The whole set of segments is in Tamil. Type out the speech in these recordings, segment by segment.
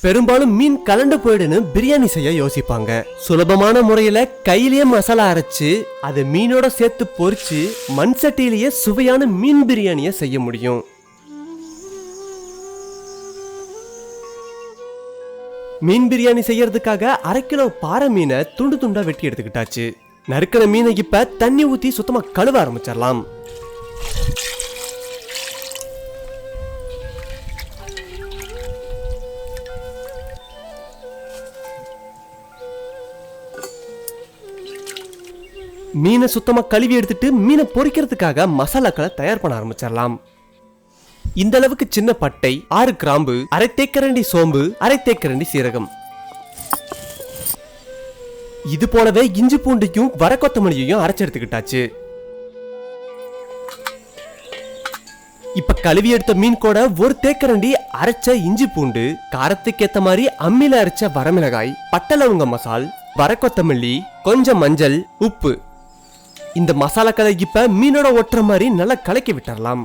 பெரும்பாலும் மீன் கலண்டு போயிடுன்னு பிரியாணி செய்ய யோசிப்பாங்க. சுலபமான முறையில கையிலேயே மசாலா அரைச்சு அதை மீனோட சேர்த்து பொரிச்சு மண் சட்டியிலேயே சுவையான மீன் பிரியாணியை செய்ய முடியும். மீன் பிரியாணி செய்யறதுக்காக 1/2 கிலோ பாறை மீனை துண்டு துண்டா வெட்டி எடுத்துக்கிட்டாச்சு. நறுக்கிற மீனை இப்ப தண்ணி ஊத்தி சுத்தமா கழுவ ஆரம்பிச்சிடலாம். மீனை சுத்தமா கழுவி எடுத்துட்டு மீனை பொரிக்கிறதுக்காக மசாலாக்களை தயார் பண்ண ஆரம்பிச்சிடலாம். இந்த அளவுக்கு சின்ன பட்டை, 6 கிராம்பு, 1/2 தேக்கரண்டி சோம்பு, 1/2 தேக்கரண்டி சீரகம். இது போலவே இஞ்சி பூண்டையும் வர கொத்தமல்லியையும் அரைச்சு எடுத்துக்கிட்டாச்சு. இப்ப கழுவி எடுத்த மீன் கூட 1 தேக்கரண்டி அரைச்ச இஞ்சி பூண்டு, காரத்துக்கு ஏத்த மாதிரி அம்மில அரைச்ச வரமிளகாய், பட்டை லவங்க மசால், வர கொத்தமல்லி, கொஞ்சம் மஞ்சள், உப்பு. இந்த மசாலாக்களை இப்ப மீனோட ஒட்டுற மாதிரி நல்லா கலக்கி விட்டுறலாம்.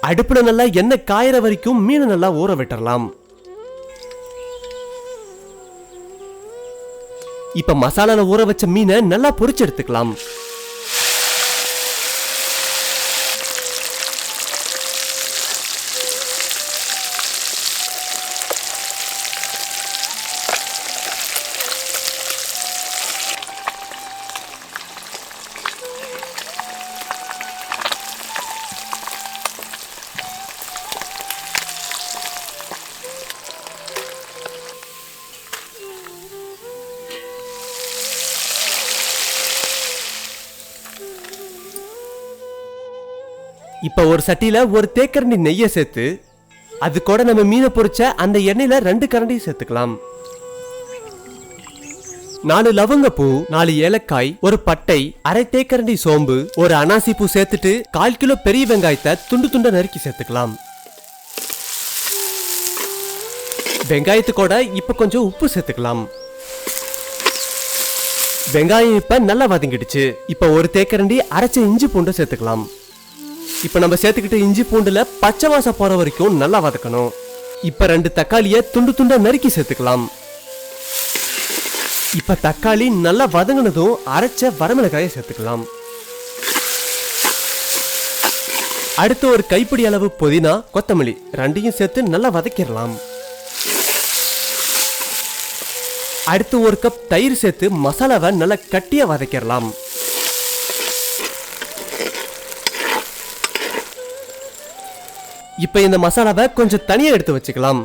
அடுப்புல நல்லா எண்ணெய் காயற வரைக்கும் மீனை நல்லா ஊற விட்டுறலாம். இப்ப மசாலால ஊற வச்ச மீனை நல்லா பொரிச்சு எடுத்துக்கலாம். இப்ப ஒரு சட்டியில 1 தேக்கரண்டி நெய்யை சேர்த்து அது கூட நம்ம மீனை பொரிச்ச அந்த எண்ணெயில 2 கரண்டி சேர்த்துக்கலாம். 4 லவங்கப்பூ, 4 ஏலக்காய், 1 பட்டை, 1/2 தேக்கரண்டி சோம்பு, 1 அனாசி பூ சேர்த்துட்டு 1/4 கிலோ பெரிய வெங்காயத்தை துண்டு துண்டா நறுக்கி சேர்த்துக்கலாம். வெங்காயத்துக்கூட இப்ப கொஞ்சம் உப்பு சேர்த்துக்கலாம். வெங்காயம் இப்ப நல்லா வதங்கிடுச்சு. இப்ப 1 தேக்கரண்டி அரைச்ச இஞ்சி பூண்டை சேர்த்துக்கலாம். இப்ப நம்ம சேர்த்துக்கிட்ட இஞ்சி பூண்டுல பச்சை வாசம் போற வரைக்கும் நல்லா வதக்கணும். இப்ப 2 தக்காளியை துண்டு துண்டா நறுக்கி சேர்த்துக்கலாம். இப்ப தக்காளி நல்லா வதங்கினதும் அரைச்ச வரமிளகாயை சேர்த்துக்கலாம். அடுத்து 1 கைப்பிடி அளவு புதினா, கொத்தமல்லி 2யும் சேர்த்து நல்லா வதக்கிடலாம். அடுத்து 1 கப் தயிர் சேர்த்து மசாலாவை நல்லா கட்டியா வதக்கிடலாம். இப்ப இந்த மசாலாவை கொஞ்சம் தனியா எடுத்து வச்சுக்கலாம்.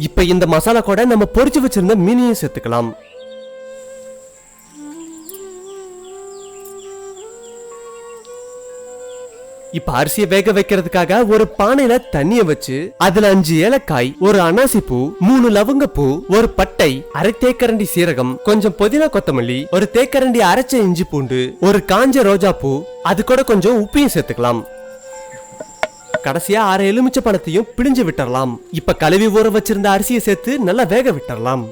இப்ப இந்த மசாலா கூட நம்ம பொரிச்சு வச்சிருந்த மீனையும் சேர்த்துக்கலாம். இப்ப அரிசியை வேக வைக்கிறதுக்காக ஒரு பானையில தண்ணிய வச்சு அதுல 5 ஏலக்காய், 1 அனாசி பூ, 3 லவங்கப்பூ, 1 பட்டை, 1/2 தேக்கரண்டி சீரகம், கொஞ்சம் புதினா கொத்தமல்லி, 1 தேக்கரண்டி அரைச்ச இஞ்சி பூண்டு, 1 காஞ்ச ரோஜா பூ, அது கூட கொஞ்சம் உப்பையும் சேர்த்துக்கலாம். கடைசியா 6 எலுமிச்சை பழத்தையும் பிழிஞ்சு விட்டுறலாம். இப்ப கழுவி ஊற வச்சிருந்த அரிசியை சேர்த்து நல்லா வேக விட்டுறலாம்.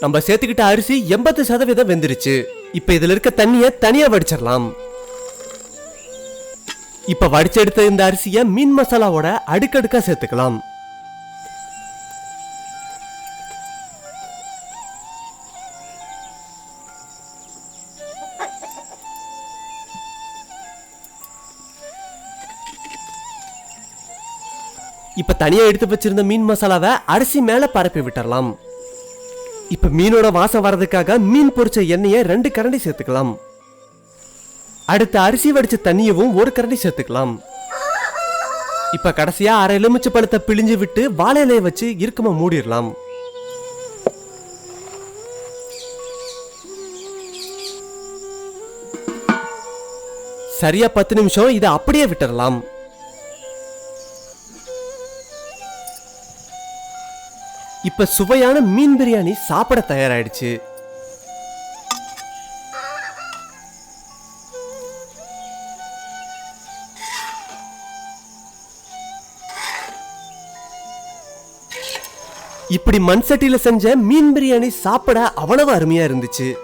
நம்ம சேர்த்துக்கிட்ட அரிசி 80% வெந்துருச்சு. இப்ப இதுல இருக்க தண்ணிய தனியா வடிச்சிடலாம். இப்ப வடிச்செடுத்த இந்த அரிசிய மீன் மசாலாவோட அடுக்கடுக்கா சேர்த்துக்கலாம். இப்ப தனியா எடுத்து வச்சிருந்த மீன் மசாலாவை அரிசி மேல பரப்பி விட்டுறலாம். இப்ப மீனோட வாசம் வரதுக்காக மீன் பொரிச்ச எண்ணெயை 2 கரண்டி சேர்த்துக்கலாம். அடுத்து அரிசி வடிச்ச தண்ணியவும் 1 கரண்டி சேர்த்துக்கலாம். இப்ப கடைசியா 1/2 எலுமிச்சை பழத்தை பிழிஞ்சு விட்டு வாழை இலையை வச்சு இறுக்கமா மூடிடலாம். சரியா 10 நிமிஷம் இதை அப்படியே விட்டுறலாம். இப்ப சுவையான மீன் பிரியாணி சாப்பிட தயாராயிடுச்சு. இப்படி மண் சட்டியில செஞ்ச மீன் பிரியாணி சாப்பிட அவ்வளவு அருமையா இருந்துச்சு.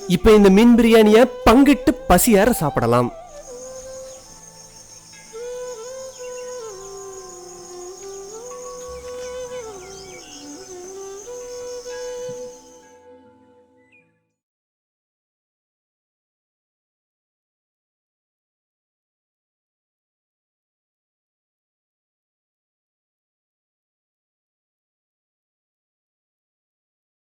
இப்ப இந்த மீன் பிரியாணிய பங்கிட்டு பசியார சாப்பிடலாம்.